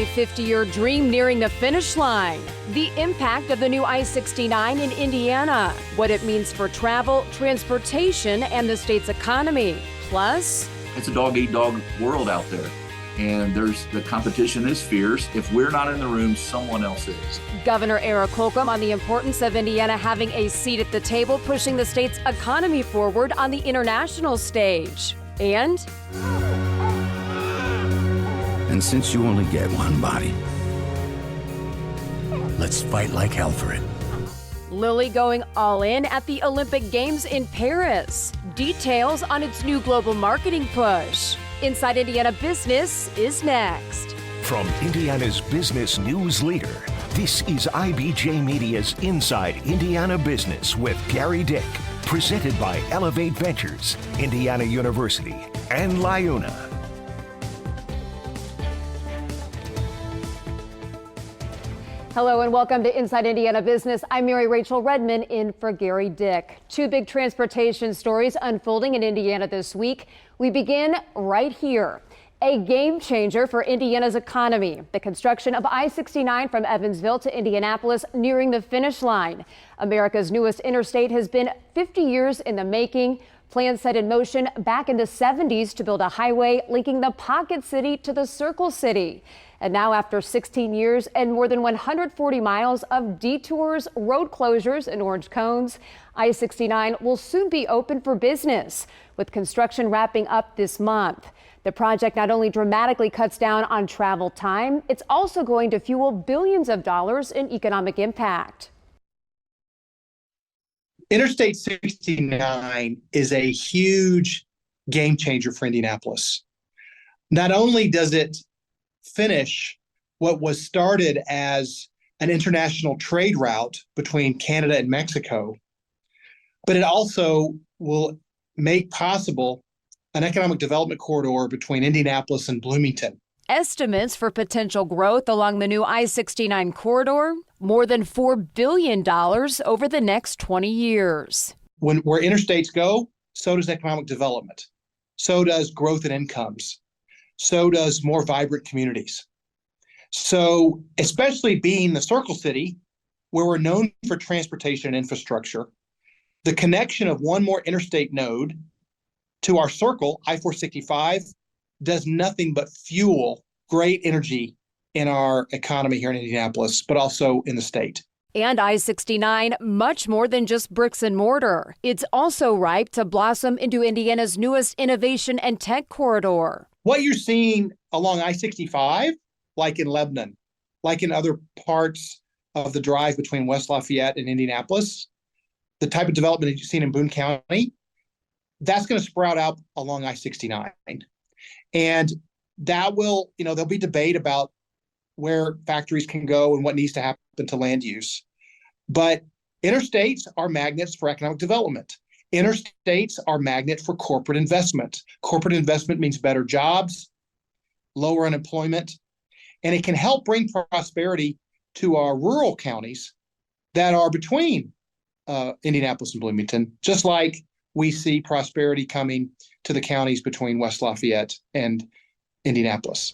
A 50-year dream nearing the finish line. The impact of the new I-69 in Indiana. What it means for travel, transportation, and the state's economy. Plus, it's a dog-eat-dog world out there. And the competition is fierce. If we're not in the room, someone else is. Governor Holcomb on the importance of Indiana having a seat at the table, pushing the state's economy forward on the international stage. And since you only get one body, let's fight like hell for it. Lilly going all in at the Olympic Games in Paris. Details on its new global marketing push. Inside Indiana Business is next. From Indiana's business news leader, this is IBJ Media's Inside Indiana Business with Gary Dick, presented by Elevate Ventures, Indiana University, and LIUNA. Hello and welcome to Inside Indiana Business. I'm Mary Rachel Redmond in for Gary Dick. Two big transportation stories unfolding in Indiana this week. We begin right here. A game changer for Indiana's economy. The construction of I-69 from Evansville to Indianapolis nearing the finish line. America's newest interstate has been 50 years in the making. Plans set in motion back in the 70s to build a highway linking the Pocket City to the Circle City. And now, after 16 years and more than 140 miles of detours, road closures, and orange cones, I-69 will soon be open for business, with construction wrapping up this month. The project not only dramatically cuts down on travel time, it's also going to fuel billions of dollars in economic impact. Interstate 69 is a huge game changer for Indianapolis. Not only does it finish what was started as an international trade route between Canada and Mexico, but it also will make possible an economic development corridor between Indianapolis and Bloomington. Estimates for potential growth along the new I-69 corridor, more than $4 billion over the next 20 years. Where interstates go, so does economic development. So does growth in incomes. So does more vibrant communities. So, especially being the Circle City, where we're known for transportation and infrastructure, the connection of one more interstate node to our circle, I-465, does nothing but fuel great energy in our economy here in Indianapolis, but also in the state. And I-69, much more than just bricks and mortar. It's also ripe to blossom into Indiana's newest innovation and tech corridor. What you're seeing along I-65, like in Lebanon, like in other parts of the drive between West Lafayette and Indianapolis, the type of development that you've seen in Boone County, that's going to sprout out along I-69. And that will, there'll be debate about where factories can go and what needs to happen to land use. But interstates are magnets for economic development. Interstates are magnets for corporate investment. Corporate investment means better jobs, lower unemployment, and it can help bring prosperity to our rural counties that are between Indianapolis and Bloomington, just like we see prosperity coming to the counties between West Lafayette and Indianapolis.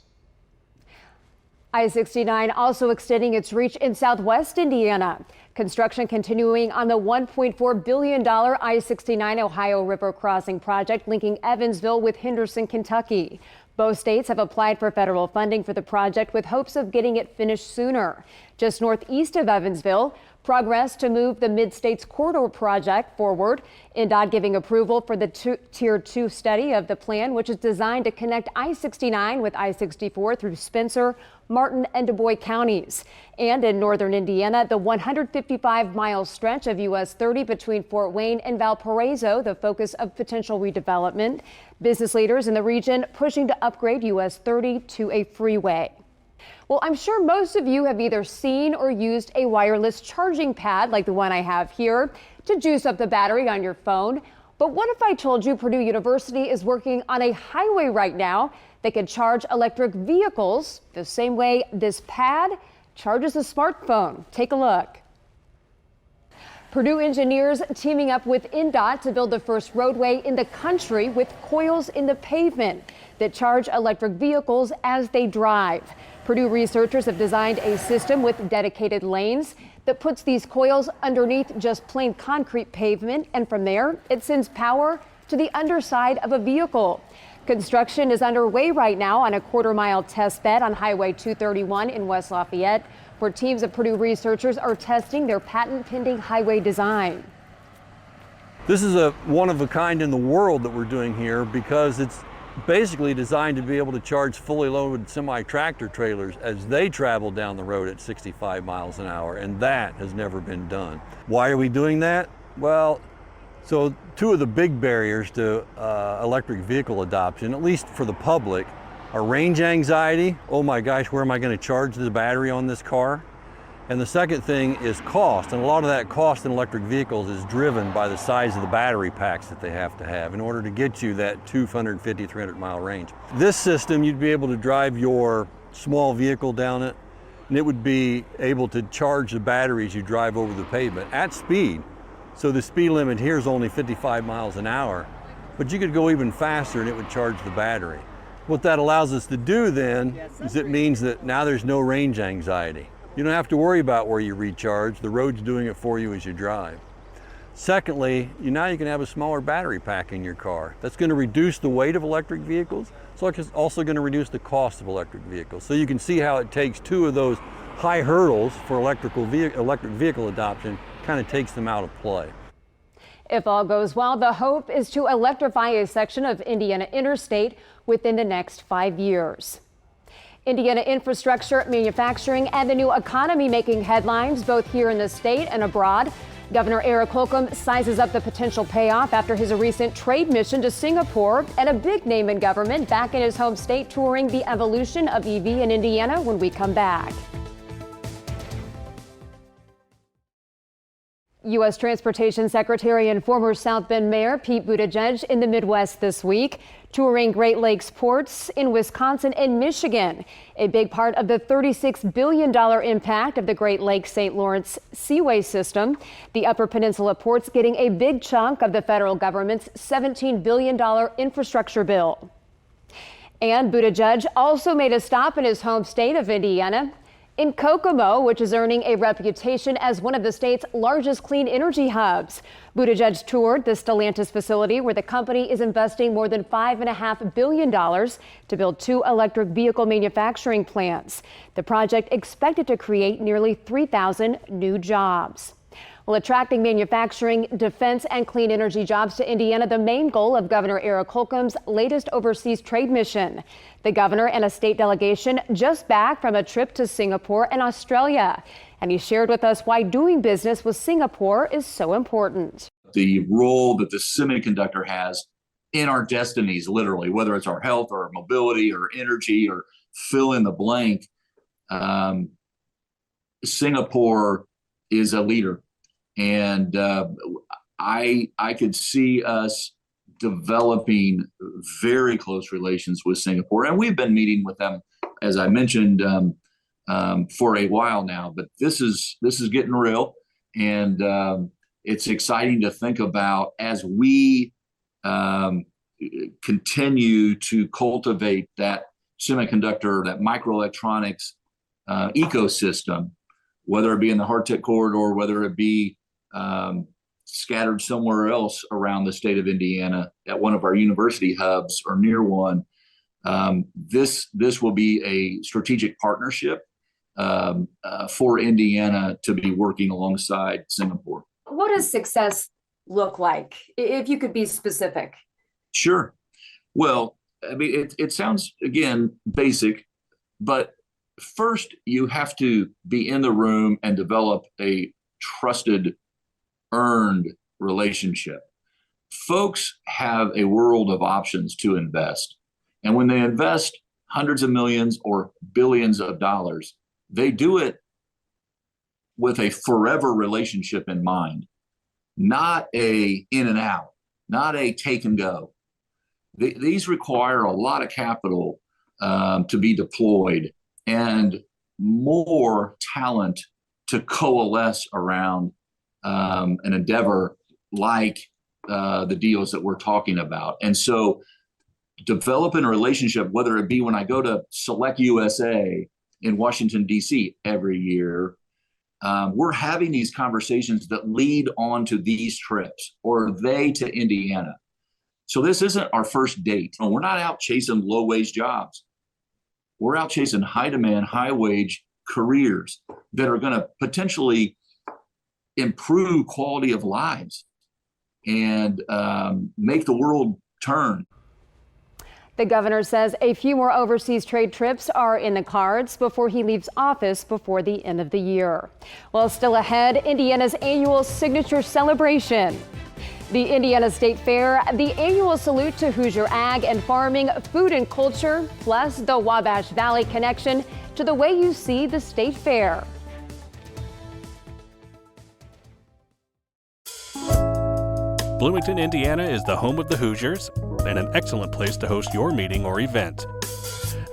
I-69 also extending its reach in southwest Indiana. Construction continuing on the $1.4 billion I-69 Ohio River Crossing project linking Evansville with Henderson, Kentucky. Both states have applied for federal funding for the project with hopes of getting it finished sooner. Just northeast of Evansville, progress to move the Mid-States Corridor project forward. INDOT giving approval for the Tier 2 study of the plan, which is designed to connect I-69 with I-64 through Spencer, Martin, and Du Bois counties. And in northern Indiana, the 155-mile stretch of US 30 between Fort Wayne and Valparaiso, the focus of potential redevelopment. Business leaders in the region pushing to upgrade US 30 to a freeway. Well, I'm sure most of you have either seen or used a wireless charging pad like the one I have here to juice up the battery on your phone. But what if I told you Purdue University is working on a highway right now that can charge electric vehicles the same way this pad charges a smartphone? Take a look. Purdue engineers teaming up with INDOT to build the first roadway in the country with coils in the pavement that charge electric vehicles as they drive. Purdue researchers have designed a system with dedicated lanes that puts these coils underneath just plain concrete pavement, and from there it sends power to the underside of a vehicle. Construction is underway right now on a quarter-mile test bed on Highway 231 in West Lafayette, where teams of Purdue researchers are testing their patent-pending highway design. This is a one of a kind in the world that we're doing here because it's basically designed to be able to charge fully loaded semi-tractor trailers as they travel down the road at 65 miles an hour, and that has never been done. Why are we doing that? Well, so two of the big barriers to electric vehicle adoption, at least for the public, are range anxiety. Oh my gosh, where am I going to charge the battery on this car? And the second thing is cost. And a lot of that cost in electric vehicles is driven by the size of the battery packs that they have to have in order to get you that 250, 300 mile range. This system, you'd be able to drive your small vehicle down it, and it would be able to charge the battery as you drive over the pavement at speed. So the speed limit here is only 55 miles an hour, but you could go even faster and it would charge the battery. What that allows us to do then is it means that now there's no range anxiety. You don't have to worry about where you recharge. The road's doing it for you as you drive. Secondly, now you can have a smaller battery pack in your car. That's going to reduce the weight of electric vehicles. So it's also going to reduce the cost of electric vehicles. So you can see how it takes two of those high hurdles for electric vehicle adoption, kind of takes them out of play. If all goes well, the hope is to electrify a section of Indiana Interstate within the next 5 years. Indiana infrastructure, manufacturing, and the new economy making headlines both here in the state and abroad. Governor Eric Holcomb sizes up the potential payoff after his recent trade mission to Singapore, and a big name in government back in his home state touring the evolution of EV in Indiana when we come back. U.S. Transportation Secretary and former South Bend Mayor Pete Buttigieg in the Midwest this week, touring Great Lakes ports in Wisconsin and Michigan, a big part of the $36 billion impact of the Great Lakes St. Lawrence Seaway system. The Upper Peninsula ports getting a big chunk of the federal government's $17 billion infrastructure bill. And Buttigieg also made a stop in his home state of Indiana, in Kokomo, which is earning a reputation as one of the state's largest clean energy hubs. Buttigieg toured the Stellantis facility where the company is investing more than $5.5 billion to build 2 electric vehicle manufacturing plants. The project expected to create nearly 3,000 new jobs. Well, attracting manufacturing, defense, and clean energy jobs to Indiana, the main goal of Governor Eric Holcomb's latest overseas trade mission. The governor and a state delegation just back from a trip to Singapore and Australia. And he shared with us why doing business with Singapore is so important. The role that the semiconductor has in our destinies, literally, whether it's our health or our mobility or energy or fill in the blank, Singapore is a leader. And I could see us developing very close relations with Singapore. And we've been meeting with them, as I mentioned, for a while now. But this is getting real. And it's exciting to think about as we continue to cultivate that semiconductor, that microelectronics ecosystem, whether it be in the Hardtech corridor, whether it be scattered somewhere else around the state of Indiana at one of our university hubs or near one. This will be a strategic partnership for Indiana to be working alongside Singapore. What does success look like, if you could be specific? Sure. Well, I mean, it sounds, again, basic, but first you have to be in the room and develop a trusted, earned relationship. Folks have a world of options to invest. And when they invest hundreds of millions or billions of dollars, they do it with a forever relationship in mind, not a in and out, not a take and go. These require a lot of capital to be deployed and more talent to coalesce around an endeavor like the deals that we're talking about. And so developing a relationship, whether it be when I go to Select USA in Washington, D.C. every year, we're having these conversations that lead on to these trips, or they to Indiana. So this isn't our first date. We're not out chasing low-wage jobs. We're out chasing high-demand, high-wage careers that are going to potentially improve quality of lives and make the world turn. The governor says a few more overseas trade trips are in the cards before he leaves office before the end of the year. Well, still ahead, Indiana's annual signature celebration. The Indiana State Fair, the annual salute to Hoosier ag and farming, food and culture, plus the Wabash Valley connection to the way you see the state fair. Bloomington, Indiana is the home of the Hoosiers and an excellent place to host your meeting or event.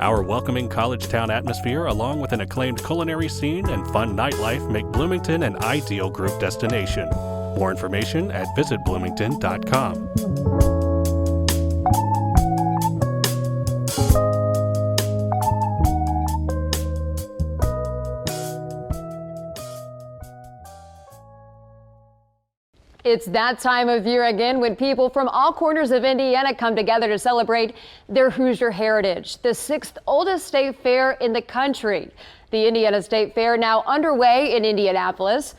Our welcoming college town atmosphere, along with an acclaimed culinary scene and fun nightlife, make Bloomington an ideal group destination. More information at visitbloomington.com. It's that time of year again when people from all corners of Indiana come together to celebrate their Hoosier heritage, the 6th oldest state fair in the country. The Indiana State Fair now underway in Indianapolis.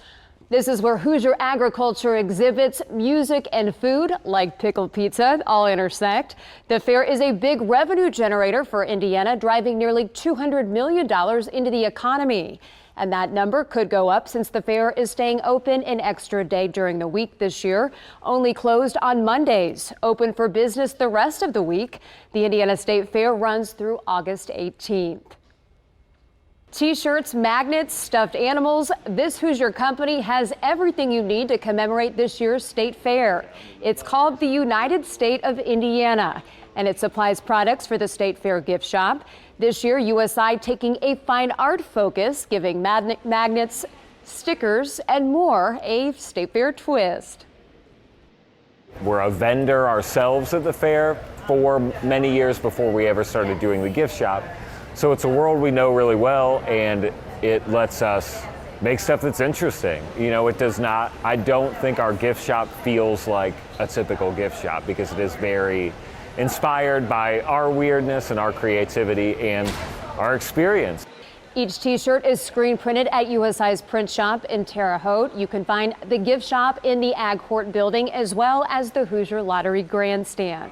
This is where Hoosier agriculture exhibits, music and food like pickled pizza all intersect. The fair is a big revenue generator for Indiana, driving nearly $200 million into the economy. And that number could go up since the fair is staying open an extra day during the week this year, only closed on Mondays, open for business the rest of the week. The Indiana State Fair runs through August 18th. T-shirts, magnets, stuffed animals. This Hoosier company has everything you need to commemorate this year's state fair. It's called the United State of Indiana, and it supplies products for the State Fair gift shop. This year, USI taking a fine art focus, giving magnets, stickers, and more a State Fair twist. We're a vendor ourselves at the fair for many years before we ever started doing the gift shop. So it's a world we know really well, and it lets us make stuff that's interesting. You know, it does not, I don't think our gift shop feels like a typical gift shop because it is very inspired by our weirdness and our creativity and our experience. Each T-shirt is screen printed at USI's print shop in Terre Haute. You can find the gift shop in the Ag Court building as well as the Hoosier Lottery Grandstand.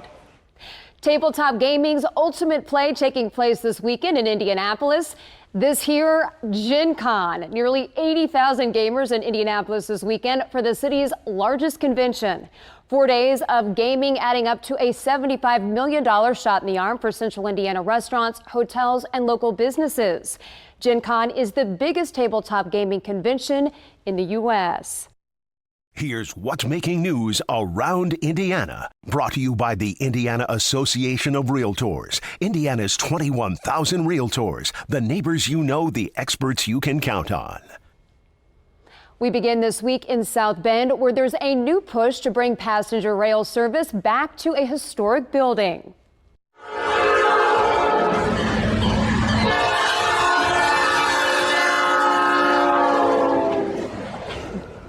Tabletop gaming's ultimate play taking place this weekend in Indianapolis. This here, Gen Con. Nearly 80,000 gamers in Indianapolis this weekend for the city's largest convention. 4 days of gaming adding up to a $75 million shot in the arm for Central Indiana restaurants, hotels, and local businesses. Gen Con is the biggest tabletop gaming convention in the U.S. Here's what's making news around Indiana. Brought to you by the Indiana Association of Realtors. Indiana's 21,000 realtors. The neighbors you know, the experts you can count on. We begin this week in South Bend, where there's a new push to bring passenger rail service back to a historic building.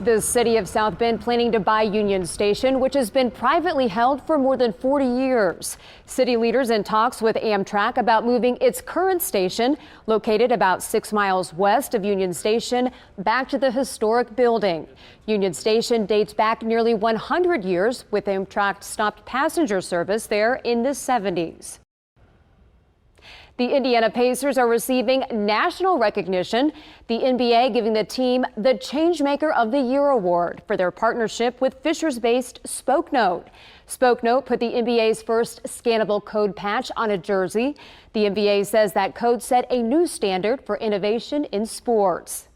The city of South Bend planning to buy Union Station, which has been privately held for more than 40 years. City leaders in talks with Amtrak about moving its current station, located about 6 miles west of Union Station, back to the historic building. Union Station dates back nearly 100 years, with Amtrak stopped passenger service there in the 70s. The Indiana Pacers are receiving national recognition. The NBA giving the team the Changemaker of the Year award for their partnership with Fishers-based Spoke Note. Spoke Note put the NBA's first scannable code patch on a jersey. The NBA says that code set a new standard for innovation in sports.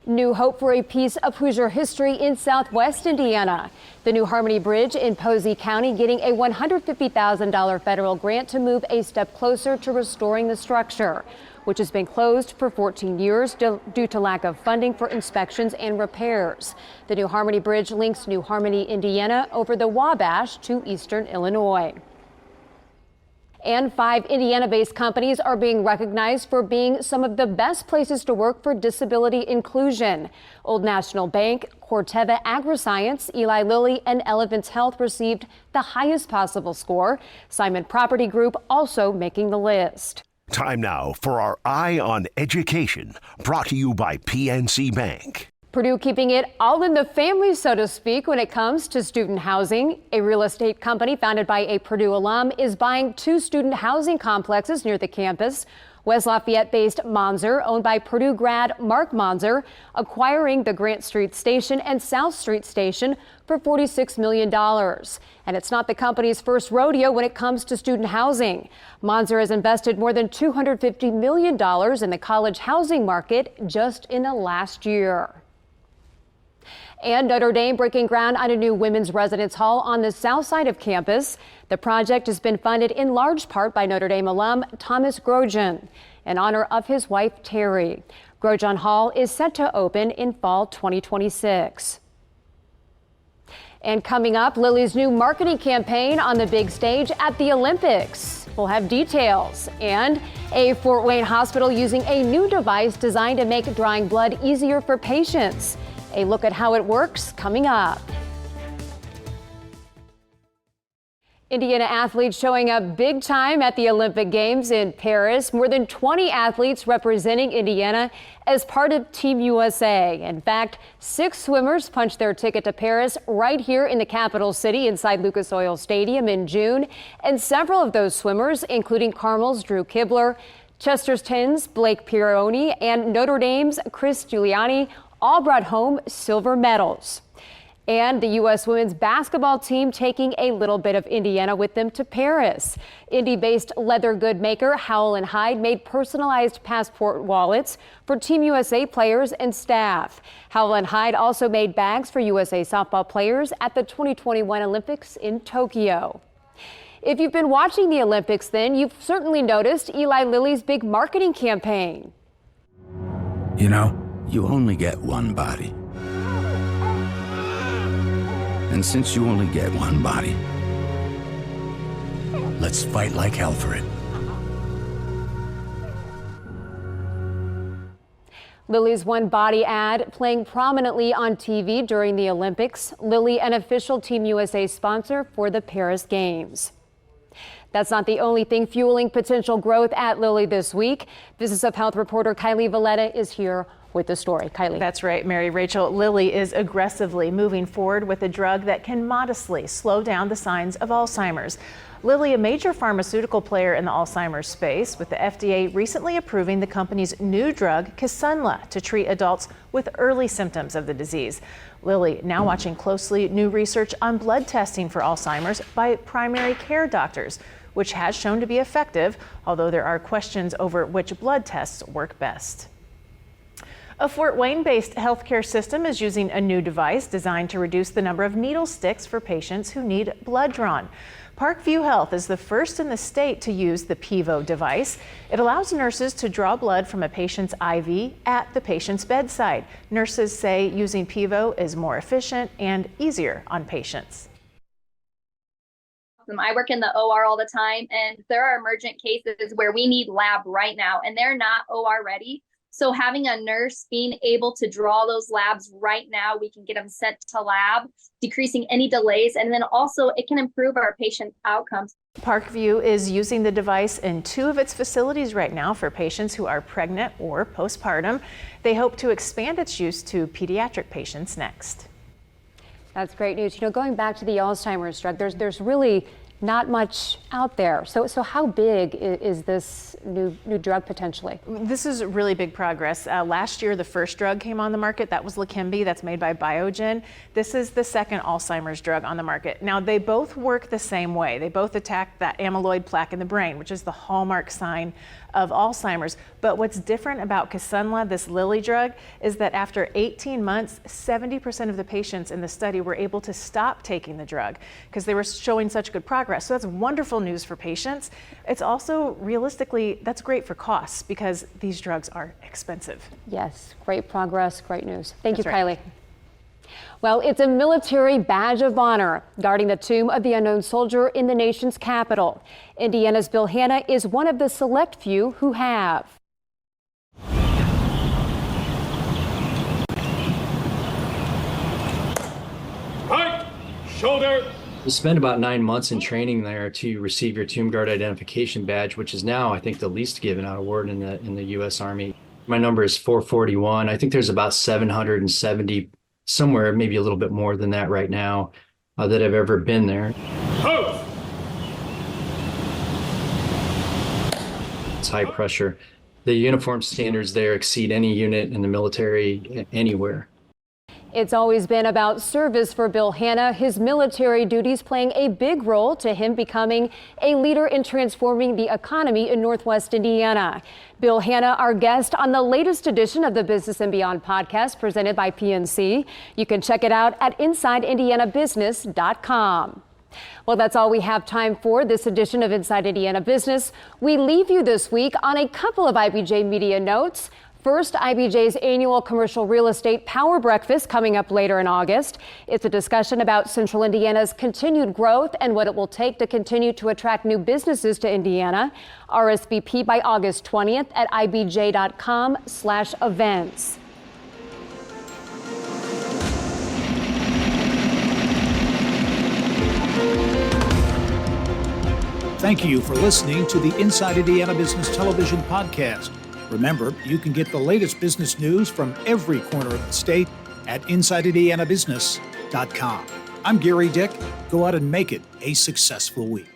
New hope for a piece of Hoosier history in southwest Indiana. The new Harmony Bridge in Posey County getting a $150,000 federal grant to move a step closer to restoring the structure. which has been closed for 14 years due to lack of funding for inspections and repairs. The New Harmony Bridge links New Harmony, Indiana over the Wabash to eastern Illinois. And 5 Indiana-based companies are being recognized for being some of the best places to work for disability inclusion. Old National Bank, Corteva Agriscience, Eli Lilly, and Elevance Health received the highest possible score. Simon Property Group also making the list. Time now for our Eye on Education, brought to you by PNC Bank. Purdue keeping it all in the family, so to speak, when it comes to student housing. A real estate company founded by a Purdue alum is buying 2 student housing complexes near the campus. West Lafayette-based Monzer, owned by Purdue grad Mark Monzer, acquiring the Grant Street Station and South Street Station for $46 million. And it's not the company's first rodeo when it comes to student housing. Monzer has invested more than $250 million in the college housing market just in the last year. And Notre Dame breaking ground on a new women's residence hall on the south side of campus. The project has been funded in large part by Notre Dame alum Thomas Grosjean in honor of his wife Terry. Grosjean Hall is set to open in fall 2026. And coming up, Lilly's new marketing campaign on the big stage at the Olympics. We'll have details. And a Fort Wayne hospital using a new device designed to make drawing blood easier for patients. A look at how it works coming up. Indiana athletes showing up big time at the Olympic Games in Paris. More than 20 athletes representing Indiana as part of Team USA. In fact, 6 swimmers punched their ticket to Paris right here in the capital city inside Lucas Oil Stadium in June. And several of those swimmers, including Carmel's Drew Kibler, Chesterton's Blake Pironi, and Notre Dame's Chris Giuliani, all brought home silver medals. And the U.S. women's basketball team taking a little bit of Indiana with them to Paris. Indy-based leather good maker Howell & Hyde made personalized passport wallets for Team USA players and staff. Howell & Hyde also made bags for USA softball players at the 2021 Olympics in Tokyo. If you've been watching the Olympics, then you've certainly noticed Eli Lilly's big marketing campaign. You know, you only get one body. And since you only get one body, let's fight like hell for it. Lilly's One Body ad playing prominently on TV during the Olympics. Lilly, an official Team USA sponsor for the Paris Games. That's not the only thing fueling potential growth at Lilly this week. Business of Health reporter Kylie Valletta is here with the story. Kylie. That's right, Mary Rachel. Lilly is aggressively moving forward with a drug that can modestly slow down the signs of Alzheimer's. Lilly, a major pharmaceutical player in the Alzheimer's space, with the FDA recently approving the company's new drug, Kisunla, to treat adults with early symptoms of the disease. Lilly now watching closely new research on blood testing for Alzheimer's by primary care doctors, which has shown to be effective, although there are questions over which blood tests work best. A Fort Wayne-based healthcare system is using a new device designed to reduce the number of needle sticks for patients who need blood drawn. Parkview Health is the first in the state to use the PIVO device. It allows nurses to draw blood from a patient's IV at the patient's bedside. Nurses say using PIVO is more efficient and easier on patients. I work in the OR all the time, and there are emergent cases where we need lab right now, and they're not OR ready. So having a nurse being able to draw those labs right now, we can get them sent to lab, decreasing any delays, and then also it can improve our patient outcomes. Parkview is using the device in 2 of its facilities right now for patients who are pregnant or postpartum. They hope to expand its use to pediatric patients next. That's great news. You know, going back to the Alzheimer's drug, there's really not much out there. So how big is this new drug potentially? This is really big progress. Last year, the first drug came on the market. That was Leqembi. That's made by Biogen. This is the second Alzheimer's drug on the market. Now, they both work the same way. They both attack that amyloid plaque in the brain, which is the hallmark sign of Alzheimer's. But what's different about Kisunla, this Lilly drug, is that after 18 months, 70% of the patients in the study were able to stop taking the drug because they were showing such good progress. progress. So that's wonderful news for patients. It's also realistically, that's great for costs because these drugs are expensive. Yes, great progress, great news. Thank you, That's right. Kylie. Well, it's a military badge of honor guarding the tomb of the unknown soldier in the nation's capital. Indiana's Bill Hanna is one of the select few who have. Right, shoulder. You spend about 9 months in training there to receive your Tomb Guard identification badge, which is now, I think, the least given out award in the U.S. Army. My number is 441. I think there's about 770, somewhere maybe a little bit more than that right now, that have ever been there. Pose. It's high pressure. The uniform standards there exceed any unit in the military anywhere. It's always been about service for Bill Hanna, his military duties playing a big role to him becoming a leader in transforming the economy in Northwest Indiana. Bill Hanna, our guest on the latest edition of the Business and Beyond podcast presented by PNC. You can check it out at InsideIndianaBusiness.com. Well, that's all we have time for this edition of Inside Indiana Business. We leave you this week on a couple of IBJ media notes. First, IBJ's annual commercial real estate power breakfast coming up later in August. It's a discussion about Central Indiana's continued growth and what it will take to continue to attract new businesses to Indiana. RSVP by August 20th at ibj.com/events. Thank you for listening to the Inside Indiana Business Television podcast. Remember, you can get the latest business news from every corner of the state at InsideIndianaBusiness.com. I'm Gary Dick. Go out and make it a successful week.